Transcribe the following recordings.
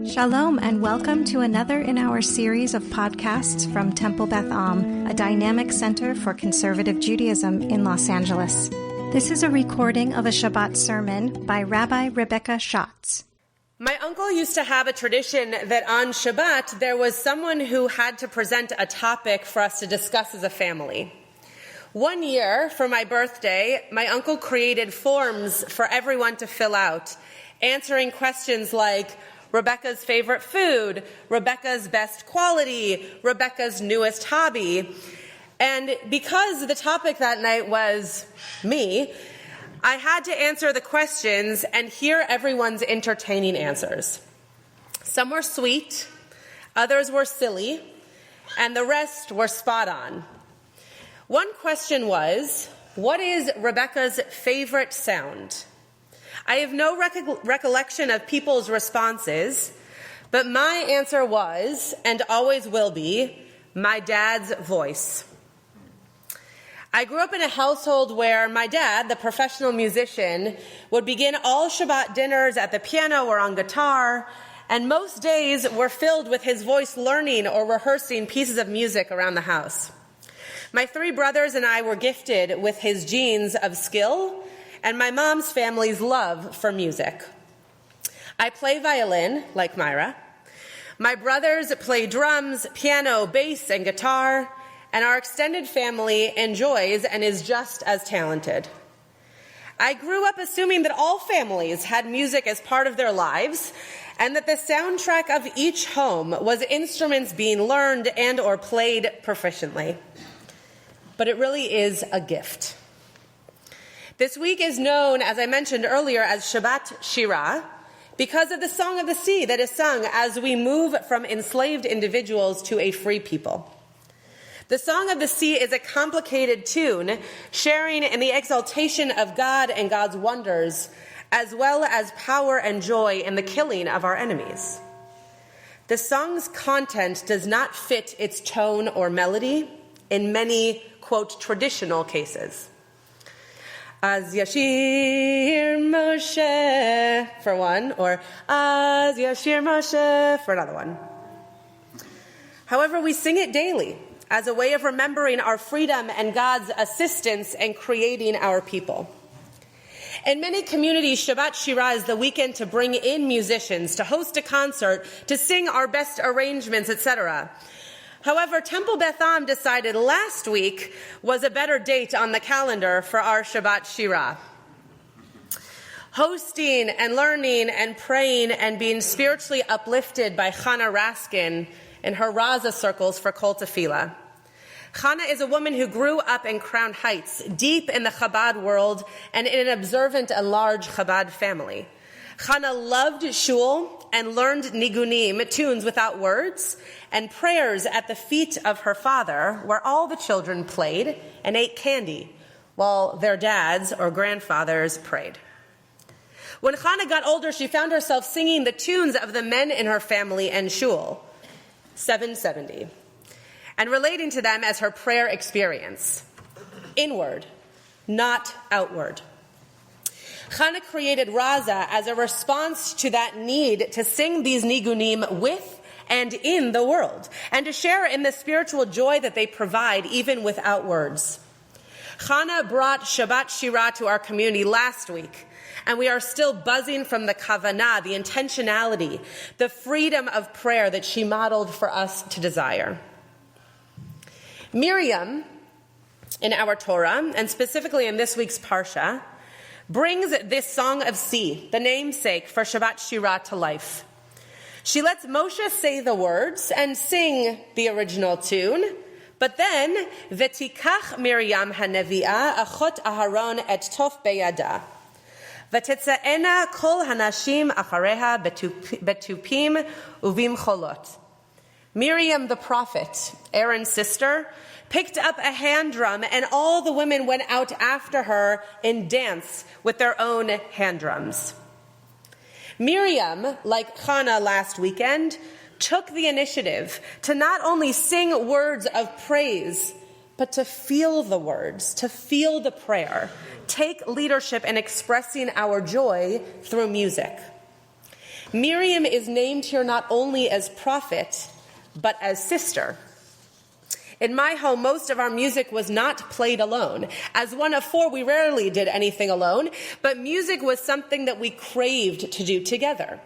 Shalom and welcome to another in our series of podcasts from Temple Beth a dynamic center for conservative Judaism in Los Angeles. This is a recording of a Shabbat sermon by Rabbi Rebecca Schatz. My uncle used to have a tradition that on Shabbat there was someone who had to present a topic for us to discuss as a family. One year, for my birthday, my uncle created forms for everyone to fill out, answering questions like Rebecca's favorite food, Rebecca's best quality, Rebecca's newest hobby. And because the topic that night was me, I had to answer the questions and hear everyone's entertaining answers. Some were sweet, others were silly, and the rest were spot on. One question was, what is Rebecca's favorite sound? I have no recollection of people's responses, but my answer was, and always will be, my dad's voice. I grew up in a household where my dad, the professional musician, would begin all Shabbat dinners at the piano or on guitar, and most days were filled with his voice learning or rehearsing pieces of music around the house. My three brothers and I were gifted with his genes of skill and my mom's family's love for music. I play violin, like Myra. My brothers play drums, piano, bass, and guitar, and our extended family enjoys and is just as talented. I grew up assuming that all families had music as part of their lives, and that the soundtrack of each home was instruments being learned and or played proficiently. But it really is a gift. This week is known, as I mentioned earlier, as Shabbat Shirah, because of the Song of the Sea that is sung as we move from enslaved individuals to a free people. The Song of the Sea is a complicated tune, sharing in the exaltation of God and God's wonders, as well as power and joy in the killing of our enemies. The song's content does not fit its tone or melody in many, quote, traditional cases. Az Yashir Moshe, for one, or Az Yashir Moshe, for another one. However, we sing it daily as a way of remembering our freedom and God's assistance in creating our people. In many communities, Shabbat Shirah is the weekend to bring in musicians, to host a concert, to sing our best arrangements, etc. However, Temple Beth decided last week was a better date on the calendar for our Shabbat Shirah. Hosting and learning and praying and being spiritually uplifted by Chana Raskin in her Raza circles for Kol Tefillah. Chana is a woman who grew up in Crown Heights, deep in the Chabad world and in an observant and large Chabad family. Chana loved shul and learned nigunim, tunes without words, and prayers at the feet of her father, where all the children played and ate candy, while their dads or grandfathers prayed. When Chana got older, she found herself singing the tunes of the men in her family and shul, 770, and relating to them as her prayer experience, inward, not outward. Chana created Raza as a response to that need to sing these nigunim with and in the world, and to share in the spiritual joy that they provide even without words. Chana brought Shabbat Shirah to our community last week, and we are still buzzing from the kavanah, the intentionality, the freedom of prayer that she modeled for us to desire. Miriam, in our Torah, and specifically in this week's Parsha, brings this Song of Sea, the namesake for Shabbat Shirah, to life. She lets Moshe say the words and sing the original tune, but then, V'tikach Miriam hanevi'ah achot Aharon et tof beyada, v'tetzaena kol hanashim achareha betupim uvimcholot. Miriam the prophet, Aaron's sister, picked up a hand drum, and all the women went out after her in dance with their own hand drums. Miriam, like Chana last weekend, took the initiative to not only sing words of praise, but to feel the words, to feel the prayer, take leadership in expressing our joy through music. Miriam is named here not only as prophet, but as sister. In my home, most of our music was not played alone. As one of four, we rarely did anything alone, but music was something that we craved to do together.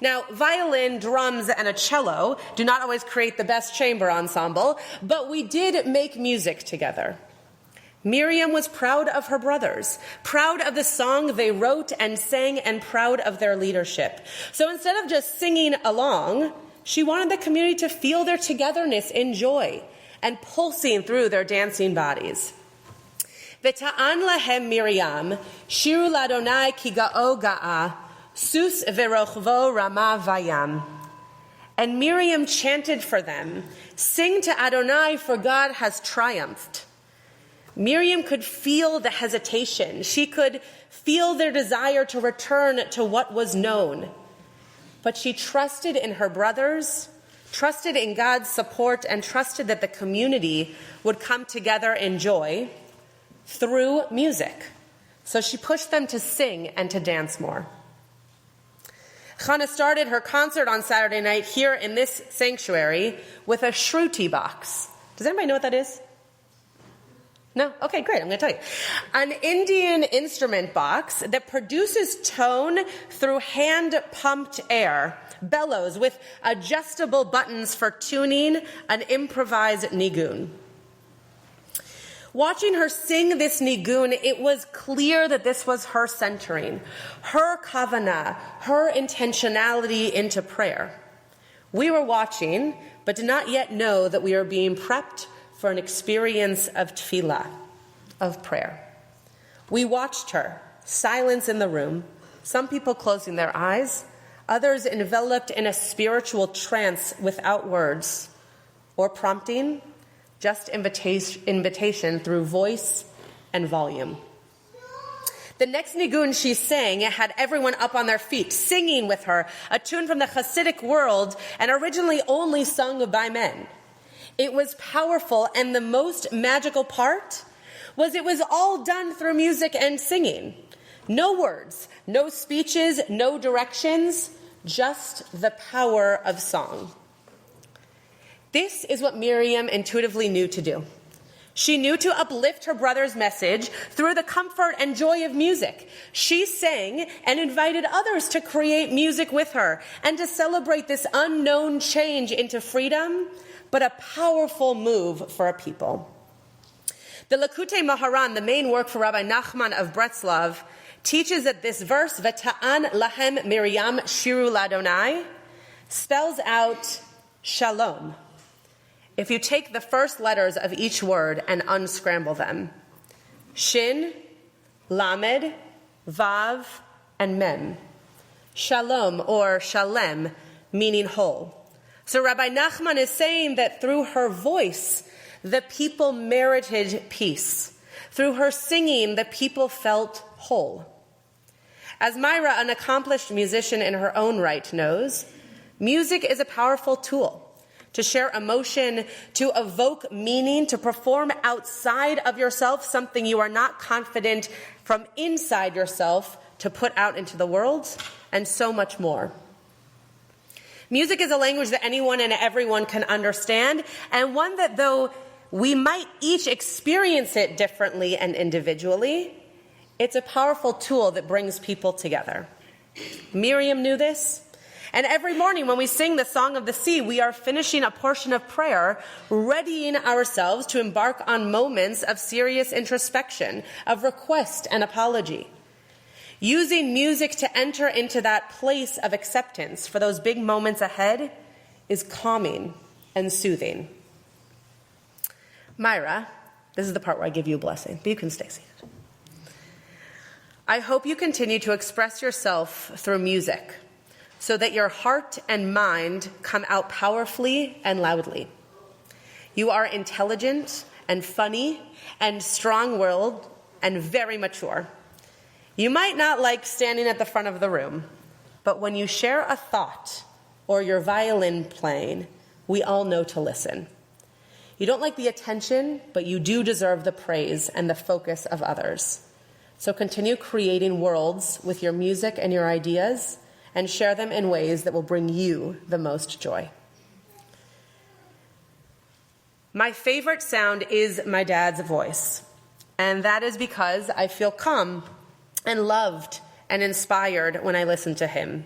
Now, violin, drums, and a cello do not always create the best chamber ensemble, but we did make music together. Miriam was proud of her brothers, proud of the song they wrote and sang, and proud of their leadership. So instead of just singing along, she wanted the community to feel their togetherness in joy and pulsing through their dancing bodies. V'ta'an lahem Miriam, shiru ladonai ki ga'o ga'a, sus verochvo rama vayam. And Miriam chanted for them, sing to Adonai, for God has triumphed. Miriam could feel the hesitation. She could feel their desire to return to what was known. But she trusted in her brothers, trusted in God's support, and trusted that the community would come together in joy through music. So she pushed them to sing and to dance more. Chana started her concert on Saturday night here in this sanctuary with a shruti box. Does anybody know what that is? No? Okay, great. I'm going to tell you. An Indian instrument box that produces tone through hand-pumped air, bellows with adjustable buttons for tuning an improvised nigun. Watching her sing this nigun, it was clear that this was her centering, her kavanah, her intentionality into prayer. We were watching, but did not yet know that we were being prepped for an experience of tefillah, of prayer. We watched her, silence in the room, some people closing their eyes, others enveloped in a spiritual trance without words or prompting, just invitation through voice and volume. The next nigun she sang had everyone up on their feet, singing with her, a tune from the Hasidic world and originally only sung by men. It was powerful, and the most magical part was it was all done through music and singing. No words, no speeches, no directions, just the power of song. This is what Miriam intuitively knew to do. She knew to uplift her brother's message through the comfort and joy of music. She sang and invited others to create music with her and to celebrate this unknown change into freedom, but a powerful move for a people. The Lakutei Maharan, the main work for Rabbi Nachman of Breslov, teaches that this verse, V'ta'an lahem Miriam shiru ladonai, spells out shalom. If you take the first letters of each word and unscramble them, Shin, Lamed, Vav, and Mem. Shalom, or Shalem, meaning whole. So Rabbi Nachman is saying that through her voice, the people merited peace. Through her singing, the people felt whole. As Myra, an accomplished musician in her own right, knows, music is a powerful tool to share emotion, to evoke meaning, to perform outside of yourself something you are not confident from inside yourself to put out into the world, and so much more. Music is a language that anyone and everyone can understand, and one that, though we might each experience it differently and individually, it's a powerful tool that brings people together. Miriam knew this, and every morning when we sing the Song of the Sea, we are finishing a portion of prayer, readying ourselves to embark on moments of serious introspection, of request and apology. Using music to enter into that place of acceptance for those big moments ahead is calming and soothing. Myra, this is the part where I give you a blessing, but you can stay seated. I hope you continue to express yourself through music so that your heart and mind come out powerfully and loudly. You are intelligent and funny and strong-willed and very mature. You might not like standing at the front of the room, but when you share a thought or your violin playing, we all know to listen. You don't like the attention, but you do deserve the praise and the focus of others. So continue creating worlds with your music and your ideas, and share them in ways that will bring you the most joy. My favorite sound is my dad's voice, and that is because I feel calm and loved and inspired when I listen to him.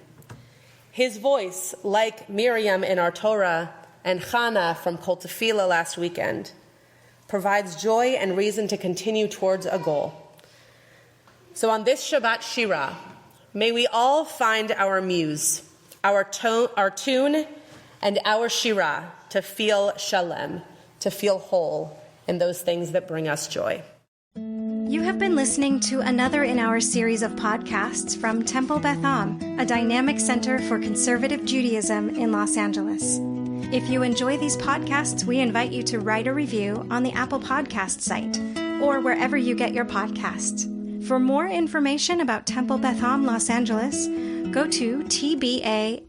His voice, like Miriam in our Torah and Chana from Kol Tefillah last weekend, provides joy and reason to continue towards a goal. So on this Shabbat Shira, may we all find our muse, our tune, and our Shira to feel shalem, to feel whole in those things that bring us joy. You have been listening to another in our series of podcasts from Temple Beth Am, a dynamic center for conservative Judaism in Los Angeles. If you enjoy these podcasts, we invite you to write a review on the Apple Podcast site or wherever you get your podcasts. For more information about Temple Beth Am Los Angeles, go to tbala.org.